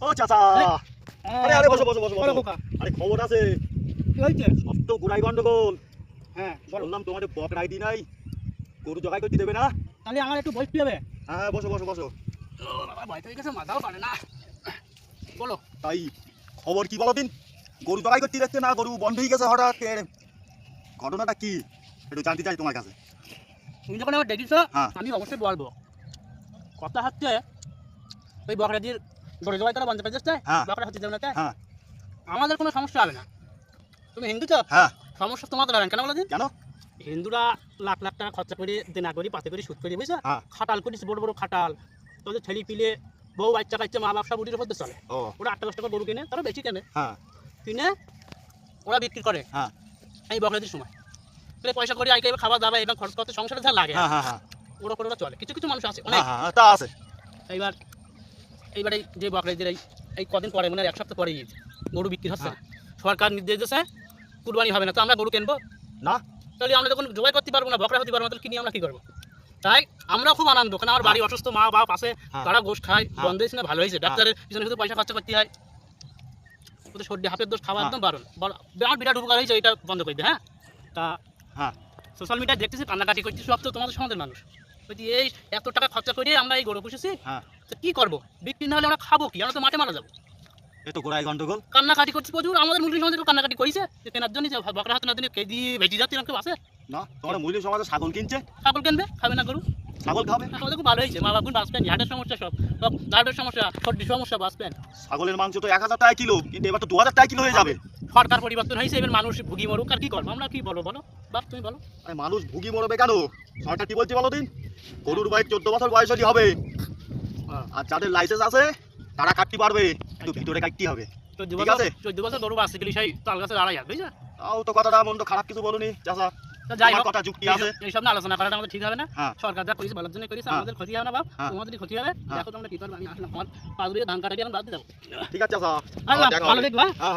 ও চাচা, আরে আরে বসো বসো বসো বলো বসো। খোকা, আরে খবর আছে, কি হয়েছে? সব তো গুড়াই গন্ডগোল। হ্যাঁ বলো। বললাম তোমাদের বক আইডি নাই, গরু জগাই করতে দেবে না? তাহলে আমার একটু বসতে হবে। হ্যাঁ বসো বসো বসো। ও বাবা, ভয় পেয়ে গেছে, মাথাও পারে না। বলো। তাই খবর কি বলো দিন? গরু জগাই করতে যাচ্ছে না, গরু বন্ধ হয়ে গেছে হঠাৎ। ঘটনাটা কি একটু জানতে চাই তোমার কাছে। তুমি যখন আমার ডেকেছো, হ্যাঁ। আমি অবশ্যই বলবো। কথা হচ্ছে ওই বকরাজির গরু জবাই করা বন্ধ করে দিচ্ছে, হ্যাঁ। বকরা হচ্ছে দেবে না। হ্যাঁ আমাদের কোনো সমস্যা হবে না। তুমি হিন্দু তো, হ্যাঁ। সমস্যা তোমাদের হবে না। কেন বলো দিন? কেন? হিন্দুরা লাখ লাখ টাকা খরচা করে দেনা করি, পাতে করে সুদ করে, বুঝছো? হ্যাঁ। খাটাল করিস, বড় বড় খাটাল। তোদের ছেলে পিলে বউ বাচ্চা কাচ্চা মা বাপ সব উটির উপর দিয়ে চলে। ও ওরা 8-10 টাকা গরু কিনে, তারা বেশি কেনে, হ্যাঁ কিনে ওরা বিক্রি করে হ্যাঁ এই বকরাজির সময়। তাহলে পয়সা করে আইকে খাওয়া দাওয়া এবং খরচ করতে সংসারে যা লাগে, হ্যাঁ হ্যাঁ হ্যাঁ ওরা করে ওরা চলে। কিছু কিছু মানুষ আছে অনেক। হ্যাঁ, তা আছে। এইবার এইবার এই যে বকরাজির এই কদিন পরে, মানে 1 সপ্তাহ পরে গরু বিক্রি হচ্ছে, সরকার নির্দেশ দিয়েছে কুরবানি হবে না, তো আমরা গরু কিনবো না তাহলে আমরা যখন জবাই করতে পারবো না, বকরা হতে পারবো না, তাহলে কিনে আমরা কি করবো? তাই আমরা খুব আনন্দ, কারণ আমার বাড়ি অসুস্থ মা বাপ আছে, হ্যাঁ। তারা গোশ খায়, হ্যাঁ। বন্ধ হয়েছে না, ভালো হয়েছে। ডাক্তারের পিছনে শুধু পয়সা খরচা করতে হয়, ওদের সর্দি হাফের দোষ খাওয়া একদম বারণ। আমার বিরাট উপকার হয়েছে, এটা বন্ধ করে দিই। হ্যাঁ, তা হ্যাঁ সোশ্যাল মিডিয়ায় দেখতেছি কান্নাকাটি করছি, সব তো তোমাদের সমাজের মানুষ। বলছি এই এত টাকা খরচা করে আমরা এই গরু পুষেছি, হ্যাঁ, তো কী করবো? বিক্রি না হলে আমরা খাবো কি? আমরা তো মাঠে মারা যাবো। এ তো গোড়াই গন্ডগোল। কান্নাকাটি করছি প্রচুর, আমাদের মুসলিম সমাজে কান্নাকাটি করেছে যে কেনার জন্য, যে বকরা হাতে না দিনে কেজি ভেজি যাচ্ছে, কেউ আছে? না তোমার মুসলিম সমাজে ছাগল কিনছে, ছাগল কিনবে, খাবে না গরু? ছাগল খাবে। আমাদের খুব ভালো হয়েছে, মা বাপুর বাঁচবেন, হার্টের সমস্যা সব সব হার্টের সমস্যা, সর্দির সমস্যা বাঁচবেন। ছাগলের মাংস তো 1000 টাকা কিলো, কিন্তু এবার তো 2000 টাকা কিলো হয়ে যাবে। সরকার পরিবর্তন হয়েছে, এবার মানুষ ভুগি মরুক, আর কি করবো? আমরা কি বলবো বলো বাপ, তুমি বলো। আরে মানুষ ভুগি মরবে কেন? সরকার কি বলছে বলো দিন? গরুর বয়স 14 বছর বয়স হলে হবে, আর যাদের লাইসেন্স আছে তারা কাটতে পারবে, কিন্তু ভিতরে কাটতে হবে। 14 ঠিক বছর আছে। 14 বছর গরু বাঁচতে গেলে সেই তাল গাছে দাঁড়াই আসবে, বুঝলে? তাও তো কথাটা মন্দ খারাপ কিছু বলনি চাচা, তো যাই তোমার হোক, কথা যুক্তি আছে। এইসব না আলোচনা করাটা আমাদের ঠিক হবে না। হ্যাঁ সরকার যা করেছে ভালোর জন্য করেছে, হ্যাঁ। আমাদের ক্ষতি হবে না বাপ, হ্যাঁ। তোমাদেরই ক্ষতি হবে। হ্যাঁ। দেখো তোমরা কি করবে, আমি আসলাম, আমার পাঁচ বিঘা ধান কাটাই আমি বাদ দিয়ে যাবো। ঠিক আছে চাচা, আল্লাহ দেখা ভালো হবে। দেখবা। হ্যাঁ।